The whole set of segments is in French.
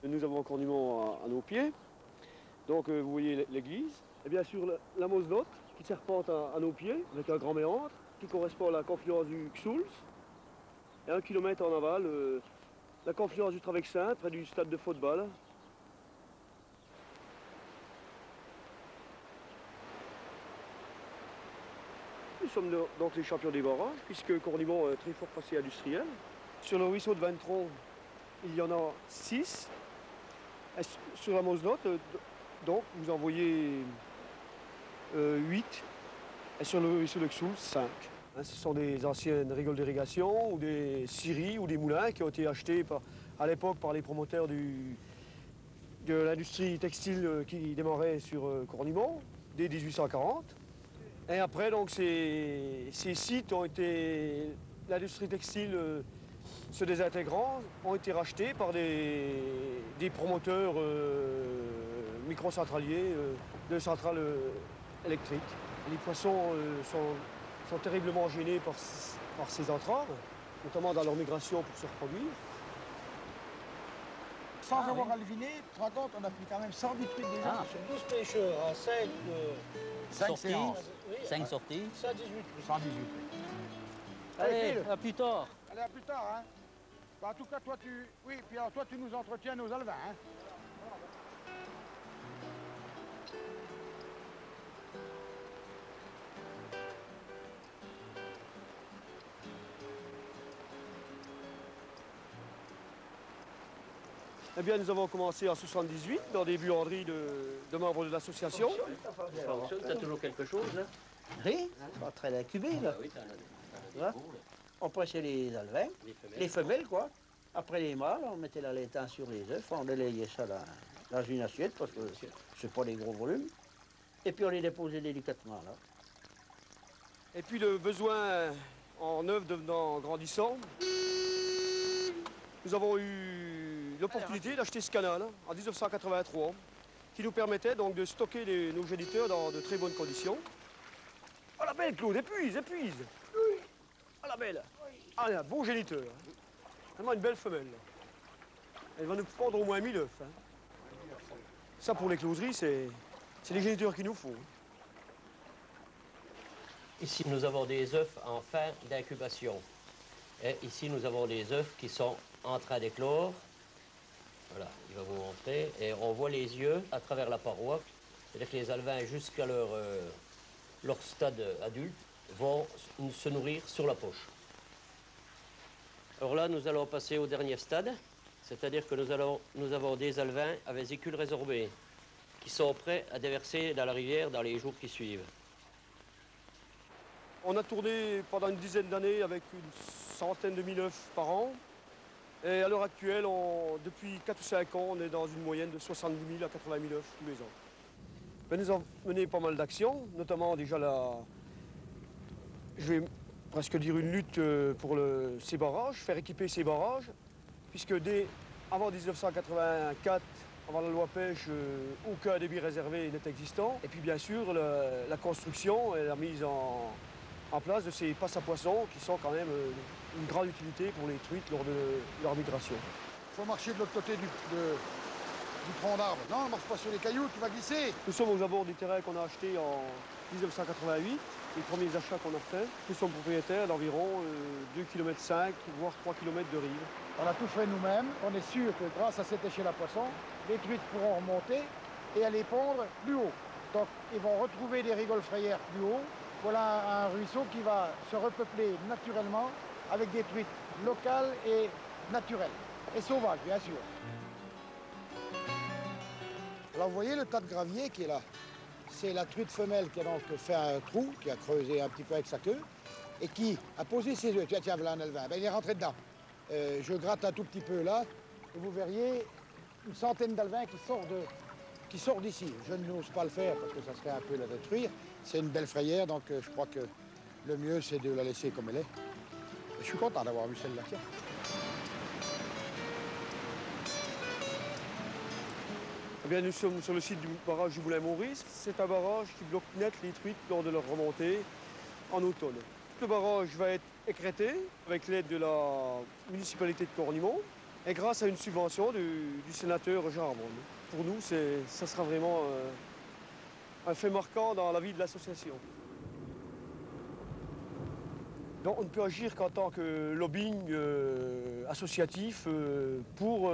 Nous avons Cornimont à nos pieds. Donc vous voyez l'église. Et bien sûr la Mosnote qui serpente à nos pieds avec un grand méandre qui correspond à la confluence du Xouls. Et 1 kilomètre en aval, la confluence du Travexin près du stade de football. Nous sommes donc les champions des barrages, puisque Cornimont est très fort passé industriel. Sur le ruisseau de Ventron, il y en a 6. Et sur la Mosnote, donc, vous en voyez 8. Et sur le ruisseau de Xouls, 5. Ce sont des anciennes rigoles d'irrigation, ou des scieries, ou des moulins qui ont été achetés à l'époque par les promoteurs de l'industrie textile qui démarrait sur Cornimont, dès 1840. Et après, donc, ces sites ont été... L'industrie textile se désintégrant, ont été rachetés par des promoteurs microcentraliers de centrales électriques. Les poissons sont terriblement gênés par ces entraves, notamment dans leur migration pour se reproduire. Sans avoir alviné, tu te rends compte, on a pris quand même 110 trucs déjà. Sur 12 pêcheurs, à 5 séances. 5 sorties. 118. 118. Allez, à plus tard. Allez, à plus tard, hein. Bah, en tout cas, toi, oui, puis alors, toi, tu nous entretiens nos alevins, hein. Eh bien, nous avons commencé en 78 dans des buanderies de membres de l'association. Ça fonctionne, t'as toujours quelque chose, là? Oui, en train d'incuber, là. Ah oui, Tu vois? On pressait les alevins, les femelles, quoi. Après les mâles, on mettait la laitain sur les œufs, on délayait ça dans une assiette, parce que c'est pas des gros volumes. Et puis on les déposait délicatement, là. Et puis le besoin en œufs devenant grandissant, nous avons eu l'opportunité d'acheter ce canal en 1983, qui nous permettait donc de stocker nos géniteurs dans de très bonnes conditions. Oh la belle, Claude, épuise, épuise. Oui. Oh la belle. Ah, un beau géniteur. Vraiment une belle femelle. Elle va nous prendre au moins 1000 œufs. Ça, pour les closeries, c'est les géniteurs qu'il nous faut. Ici, nous avons des œufs en fin d'incubation. Et ici, nous avons des œufs qui sont en train d'éclore. Voilà, il va vous montrer. Et on voit les yeux à travers la paroi. C'est-à-dire que les alevins, jusqu'à leur stade adulte, vont se nourrir sur la poche. Alors là, nous allons passer au dernier stade. C'est-à-dire que nous avons des alevins à vésicules résorbées qui sont prêts à déverser dans la rivière dans les jours qui suivent. On a tourné pendant une dizaine d'années avec une centaine de mille œufs par an. Et à l'heure actuelle, depuis 4 ou 5 ans, on est dans une moyenne de 70 000 à 80 000 œufs tous les ans. Mais nous avons mené pas mal d'actions, notamment déjà je vais presque dire une lutte pour ces barrages, faire équiper ces barrages, puisque avant 1984, avant la loi pêche, aucun débit réservé n'est existant. Et puis bien sûr, la construction et la mise en place de ces passes à poissons qui sont quand même une grande utilité pour les truites lors de leur migration. Il faut marcher de l'autre côté du tronc d'arbre. Non, ne marche pas sur les cailloux, tu vas glisser. Nous sommes aux abords des terrains qu'on a achetés en 1988, les premiers achats qu'on a faits. Nous sommes propriétaires d'environ 2,5 km, voire 3 km de rive. On a tout fait nous-mêmes. On est sûr que grâce à cette échelle à poissons, les truites pourront remonter et aller pondre plus haut. Donc ils vont retrouver des rigoles frayères plus haut. Voilà un ruisseau qui va se repeupler naturellement avec des truites locales et naturelles. Et sauvages, bien sûr. Alors vous voyez le tas de gravier qui est là. C'est la truite femelle qui a donc fait un trou, qui a creusé un petit peu avec sa queue, et qui a posé ses œufs. Tiens, voilà un alevin. Ben, il est rentré dedans. Je gratte un tout petit peu là, et vous verriez une centaine d'alevins qui sortent d'ici. Je n'ose pas le faire parce que ça serait un peu la détruire. C'est une belle frayère, donc je crois que le mieux, c'est de la laisser comme elle est. Je suis content d'avoir vu celle-là. Eh bien, nous sommes sur le site du barrage du Moulin-Maurice. C'est un barrage qui bloque net les truites lors de leur remontée en automne. Le barrage va être écrêté avec l'aide de la municipalité de Cornimont. Et grâce à une subvention du sénateur Jean Ramon. Pour nous, ça sera vraiment un fait marquant dans la vie de l'association. Donc on ne peut agir qu'en tant que lobbying associatif pour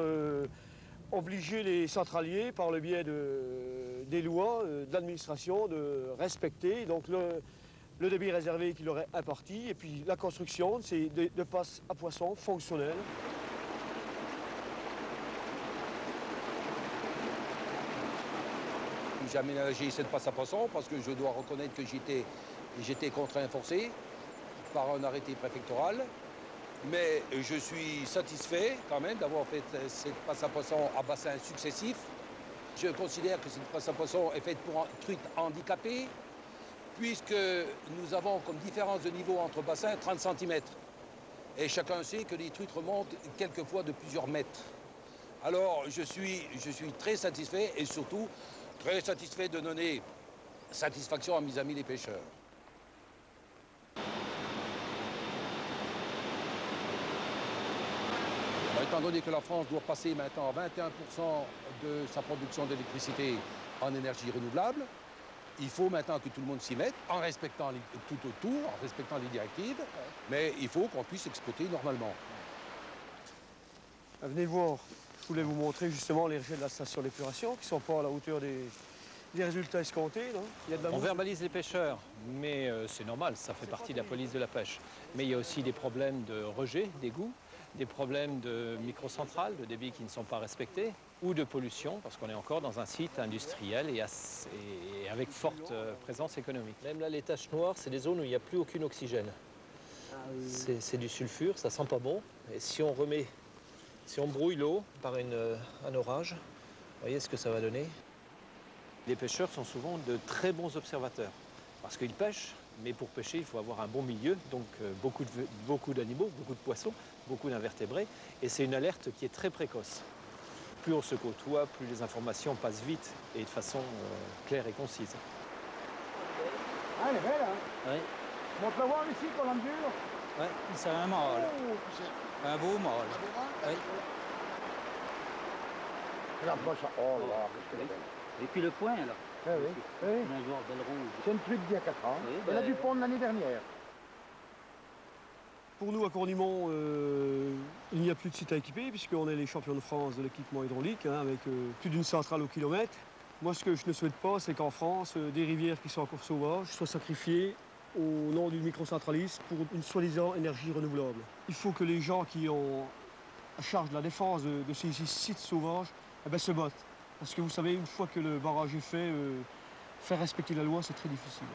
obliger les centraliers, par le biais des lois, de l'administration, de respecter donc, le débit réservé qui leur est imparti, et puis la construction, c'est de passes à poissons fonctionnelles. J'ai aménagé cette passe à poissons parce que je dois reconnaître que j'étais contraint forcé par un arrêté préfectoral. Mais je suis satisfait quand même d'avoir fait cette passe à poissons à bassins successifs. Je considère que cette passe à poissons est faite pour truites handicapées, puisque nous avons comme différence de niveau entre bassins 30 cm. Et chacun sait que les truites remontent quelquefois de plusieurs mètres. Alors je suis très satisfait et surtout très satisfait de donner satisfaction à mes amis les pêcheurs. Étant donné que la France doit passer maintenant à 21% de sa production d'électricité en énergie renouvelable, il faut maintenant que tout le monde s'y mette, en respectant tout autour, en respectant les directives, mais il faut qu'on puisse exploiter normalement. Venez voir, je voulais vous montrer justement les rejets de la station d'épuration qui ne sont pas à la hauteur des résultats escomptés. Là. Il y a de la On verbalise les pêcheurs, mais c'est normal, ça fait partie de la police de la pêche. Mais il y a aussi des problèmes de rejet, d'égouts, des problèmes de microcentrales, de débits qui ne sont pas respectés, ou de pollution, parce qu'on est encore dans un site industriel et avec forte présence économique. Même là, les taches noires, c'est des zones où il n'y a plus aucun oxygène. C'est du sulfure, ça sent pas bon. Et si on brouille l'eau par un orage, vous voyez ce que ça va donner. Les pêcheurs sont souvent de très bons observateurs, parce qu'ils pêchent, mais pour pêcher, il faut avoir un bon milieu, donc beaucoup d'animaux, beaucoup de poissons, beaucoup d'invertébrés, et c'est une alerte qui est très précoce. Plus on se côtoie, plus les informations passent vite et de façon claire et concise. Ah, elle est belle, hein? Oui. Montre la voir ici, colonne dure. Ouais, c'est un mâle. Oh, Un beau mâle. Oui. Regarde-moi ça. Oh là, qu'est-ce qu'elle est belle. Et puis le point, alors. Eh oui, oui. Un genre belle rouge. C'est une truite d'il y a 4 ans. Oui, Elle a ben- dû pondre l'année dernière. Pour nous, à Cournimont, il n'y a plus de site à équiper, puisqu'on est les champions de France de l'équipement hydraulique, hein, avec plus d'une centrale au kilomètre. Moi, ce que je ne souhaite pas, c'est qu'en France, des rivières qui sont encore sauvages soient sacrifiées au nom du microcentralisme pour une soi-disant énergie renouvelable. Il faut que les gens qui ont à charge de la défense de ces sites sauvages se battent. Parce que vous savez, une fois que le barrage est fait, faire respecter la loi, c'est très difficile.